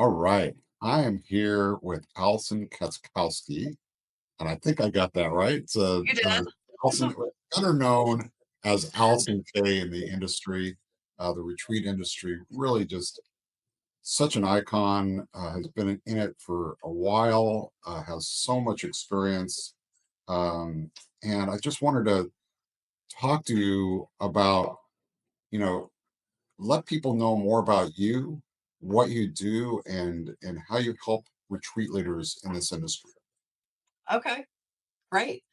All right. I am here with Alison Katschkowsky, and I think I got that right. It's You did. Alison, better known as Alison K in the industry, the retreat industry. Really, just such an icon. Has been in it for a while. Has so much experience, um, and I just wanted to talk to you about, you know, let people know more about you, what you do, and how you help retreat leaders in this industry. Okay, great.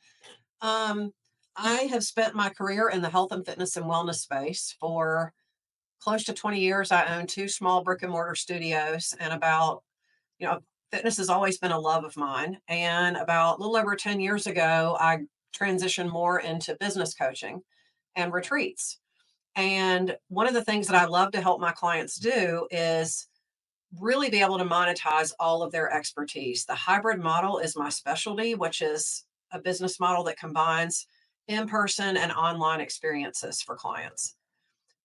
Um, I have spent my career in the health and fitness and wellness space for close to 20 years. I own two small brick and mortar studios, and you know, fitness has always been a love of mine. And about a little over 10 years ago, I transitioned more into business coaching and retreats. And one of the things that I love to help my clients do is really be able to monetize all of their expertise. The hybrid model is my specialty, which is a business model that combines in person and online experiences for clients.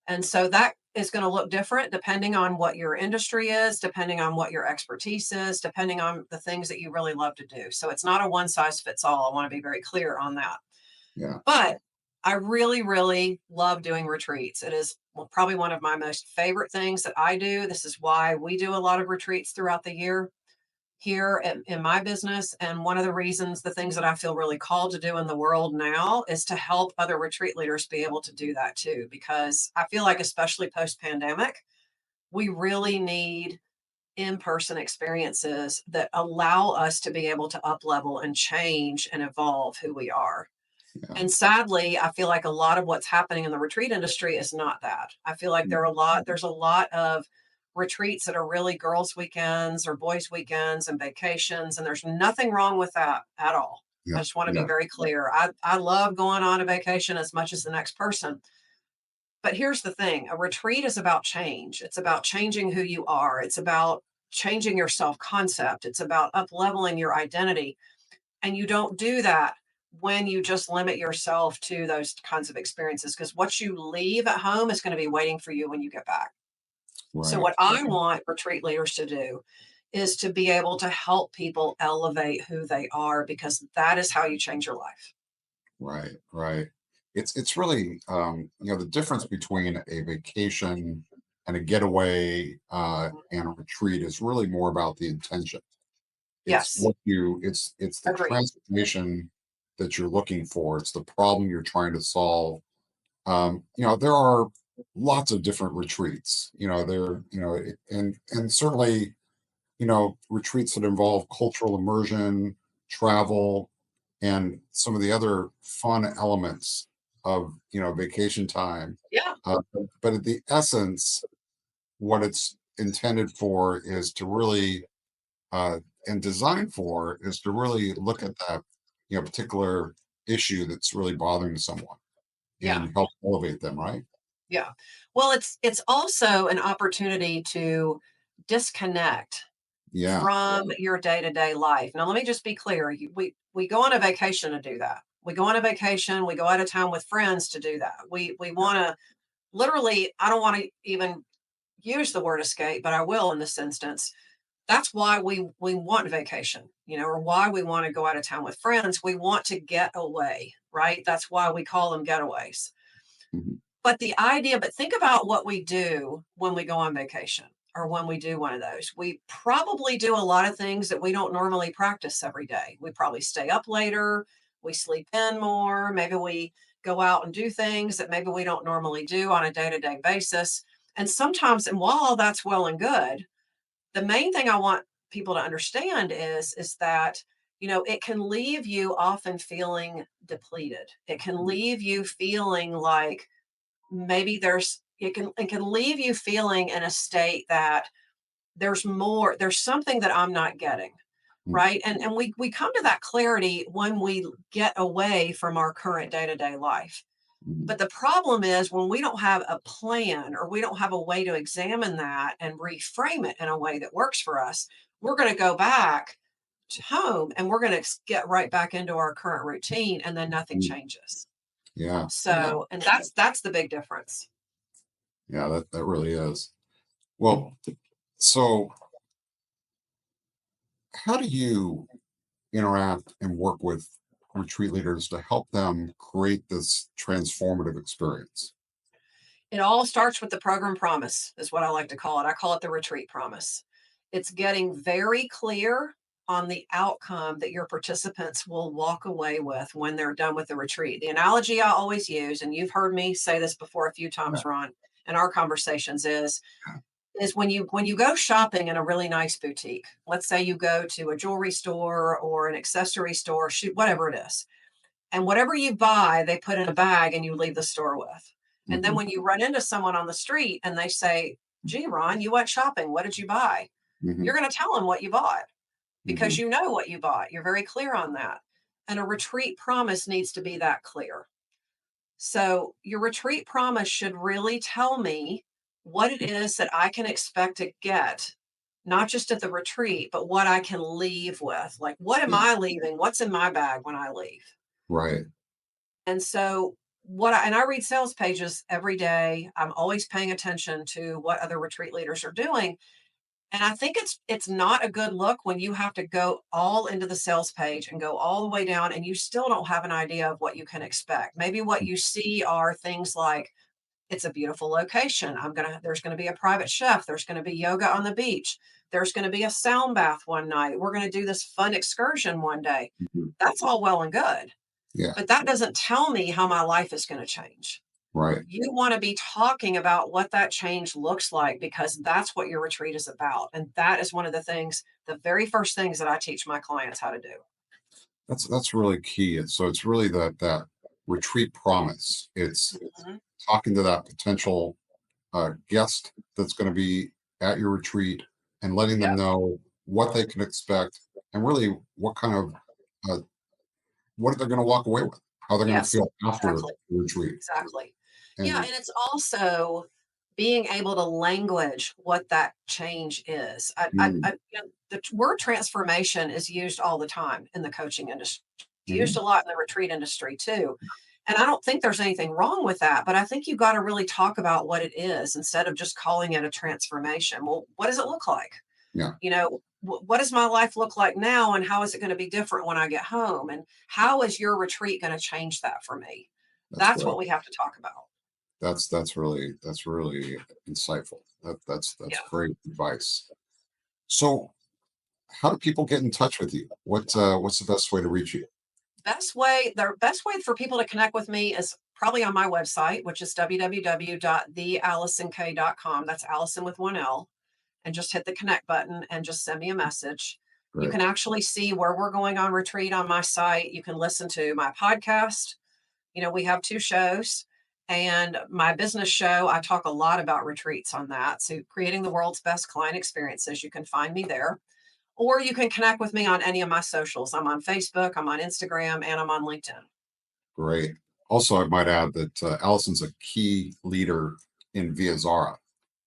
And so that is going to look different depending on what your industry is, depending on what your expertise is, depending on the things that you really love to do. So it's not a one size fits all. I want to be very clear on that. Yeah. But I really, really love doing retreats. It is probably one of my most favorite things that I do. This is why we do a lot of retreats throughout the year here in my business. And one of the reasons, the things that I feel really called to do in the world now is to help other retreat leaders be able to do that too. Because I feel like, especially post pandemic, we really need in person experiences that allow us to be able to up level and change and evolve who we are. Yeah. And sadly, I feel like a lot of what's happening in the retreat industry is not that. I feel like there's a lot of retreats that are really girls' weekends or boys' weekends and vacations, and there's nothing wrong with that at all. I Yeah. just want to be Yeah. very clear. I love going on a vacation as much as the next person. But here's the thing, a retreat is about change. It's about changing who you are. It's about changing your self concept. It's about up leveling your identity. And you don't do that when you just limit yourself to those kinds of experiences, because what you leave at home is going to be waiting for you when you get back. So, Right. what I want retreat leaders to do is to be able to help people elevate who they are, because that is how you change your life. Right. Right. It's really the difference between a vacation and a getaway Mhm. and a retreat is really more about the intention. Yes, It's the agreed. transformation that you're looking for. It's the problem you're trying to solve. There are lots of different retreats. And certainly, retreats that involve cultural immersion, travel, and some of the other fun elements of vacation time. Yeah, But at the essence, what it's intended for is to really uh, and designed for is to really look at that particular issue that's really bothering someone yeah. and help elevate them, right? Yeah. Well, it's also an opportunity to disconnect Yeah. from your day-to-day life. Now, let me just be clear. We go on a vacation to do that. We go on a vacation, we go out of town with friends to do that. We Yeah. want to literally, I don't want to even use the word escape, but I will in this instance. That's why we want vacation, or why we want to go out of town with friends. We want to get away, right? That's why we call them getaways. Mhm. But think about what we do when we go on vacation or when we do one of those. We probably do a lot of things that we don't normally practice every day. We probably stay up later, we sleep in more, maybe we go out and do things that maybe we don't normally do on a day to day basis. And sometimes, and while all that's well and good, the main thing I want people to understand is that it can leave you often feeling depleted. It can leave you feeling like maybe it can leave you feeling in a state that there's something that I'm not getting, Mhm. right? And we come to that clarity when we get away from our current day-to-day life. Mhm. But the problem is when we don't have a plan or we don't have a way to examine that and reframe it in a way that works for us, we're going to go back to home and we're going to get right back into our current routine, and then nothing Mhm. changes. Yeah. So, and that's the big difference. Yeah, that really is. Well, so How do you interact and work with retreat leaders to help them create this transformative experience? It all starts with the program promise, is what I like to call it. I call it the retreat promise. It's getting very clear on the outcome that your participants will walk away with when they're done with the retreat. The analogy I always use, and you've heard me say this before a few Yeah. times, Ron, in our conversations, is when you go shopping in a really nice boutique. Let's say you go to a jewelry store or an accessory store, shoot, whatever it is, and whatever you buy, they put in a bag and you leave the store with. And then Hmm. when you run into someone on the street and they say, "Gee, Ron, you went shopping. What did you buy?" Hmm. You're going to tell them what you bought because Hmm. you know what you bought. You're very clear on that. And a retreat promise needs to be that clear. So your retreat promise should really tell me what it is that I can expect to get, not just at the retreat, but what I can leave with. Like, what am Yeah. I leaving? What's in my bag when I leave? Right. And so I read sales pages every day. I'm always paying attention to what other retreat leaders are doing. And I think it's not a good look when you have to go all into the sales page and go all the way down and you still don't have an idea of what you can expect. Maybe what you see are things like it's a beautiful location. There's going to be a private chef, there's going to be yoga on the beach, there's going to be a sound bath one night. We're going to do this fun excursion one day. Mhm. That's all well and good. Yeah. But that doesn't tell me how my life is going to change. Right. You want to be talking about what that change looks like because that's what your retreat is about. And that is one of the very first things that I teach my clients how to do. That's really key. So it's really that retreat promise. It's Mhm. talking to that potential guest that's going to be at your retreat and letting them Yep. know what they can expect and really what kind of uh, what they're going to walk away with, how they're going to Yes, feel after exactly. the retreat. Exactly. Yeah. And And it's also being able to language what that change is. mm, The word transformation is used all the time in the coaching industry. It's used mhm, a lot in the retreat industry too. And I don't think there's anything wrong with that, but I think you've got to really talk about what it is instead of just calling it a transformation. Well, what does it look like? yeah, What does my life look like now? And how is it going to be different when I get home? And how is your retreat going to change that for me? that's That's right. what we have to talk about. That's really insightful. That's Yeah. great advice. So, how do people get in touch with you? What's the best way to reach you? The best way for people to connect with me is probably on my website, which is www.thealisonk.com. That's Allison with one L. And just hit the connect button and just send me a message. You Great, can actually see where we're going on retreat on my site. You can listen to my podcast. We have two shows. And my business show, I talk a lot about retreats on that. So, creating the world's best client experiences, you can find me there. Or you can connect with me on any of my socials. I'm on Facebook, I'm on Instagram, and I'm on LinkedIn. great. Also, I might add that Allison's a key leader in Via Zara.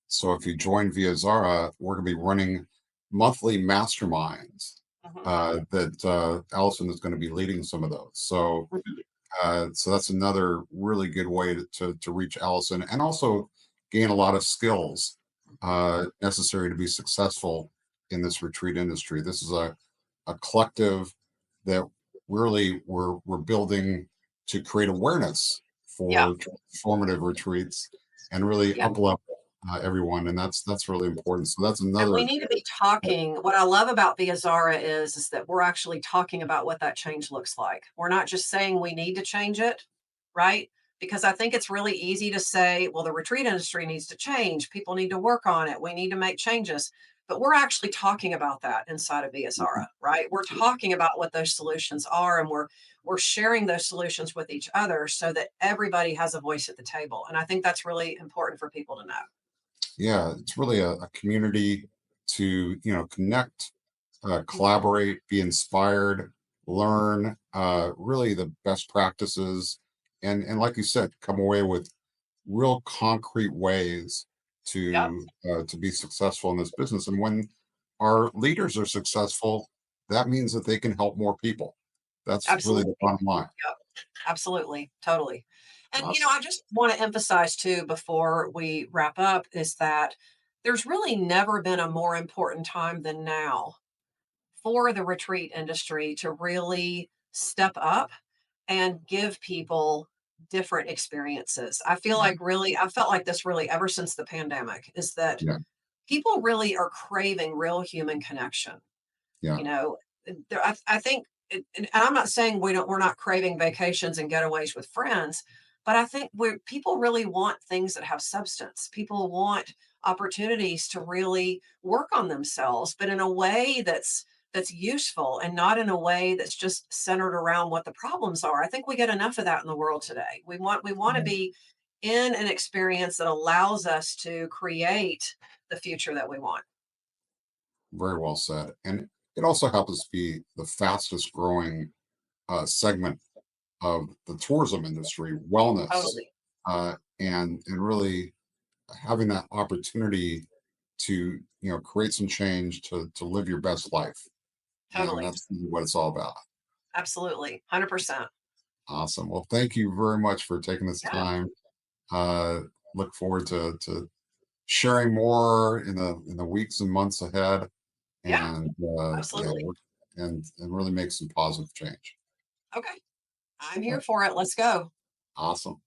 So if you join Via Zara, we're going to be running monthly masterminds Mhm. that Allison is going to be leading some of those. So Mhm. so that's another really good way to reach Allison and also gain a lot of skills necessary to be successful in this retreat industry. This is a collective that really we're building to create awareness Yeah. for transformative retreats and really Yeah. up level everyone, and that's really important. So that's And we another. need to be talking. What I love about Via Zara is that we're actually talking about what that change looks like. We're not just saying we need to change it, right? Because I think it's really easy to say, well, the retreat industry needs to change. People need to work on it. We need to make changes. But we're actually talking about that inside of Via Zara, right? We're talking about what those solutions are and we're sharing those solutions with each other so that everybody has a voice at the table. And I think that's really important for people to know. Yeah, it's really a community to connect, Mhm. collaborate, be inspired, learn really the best practices, and like you said, come away with real concrete ways Yep, to be successful in this business. And when our leaders are successful, that means that they can help more people. That's really the absolutely. bottom line. Yep. Absolutely, totally. And Awesome. I just want to emphasize too before we wrap up is that there's really never been a more important time than now for the retreat industry to really step up and give people different experiences. I feel like really, I felt like this really ever since the pandemic is that Yeah. people really are craving real human connection. Yeah. You know, I think, and I'm not saying we're not craving vacations and getaways with friends, but I think people really want things that have substance. People want opportunities to really work on themselves, but in a way that's useful and not in a way that's just centered around what the problems are. I think we get enough of that in the world today. We want to Right. be in an experience that allows us to create the future that we want. Very well said. And it also happens to be the fastest growing segment of the tourism industry, wellness, Totally. and really having that opportunity to create some change to live your best life, and Totally. that's what it's all about. Absolutely, 100%. Awesome. Well, thank you very much for taking this Yeah, time. Uh, Look forward to sharing more in the weeks and months ahead, yeah, and yeah, absolutely. and really make some positive change. Okay, I'm All here right. for it. Let's go. Awesome.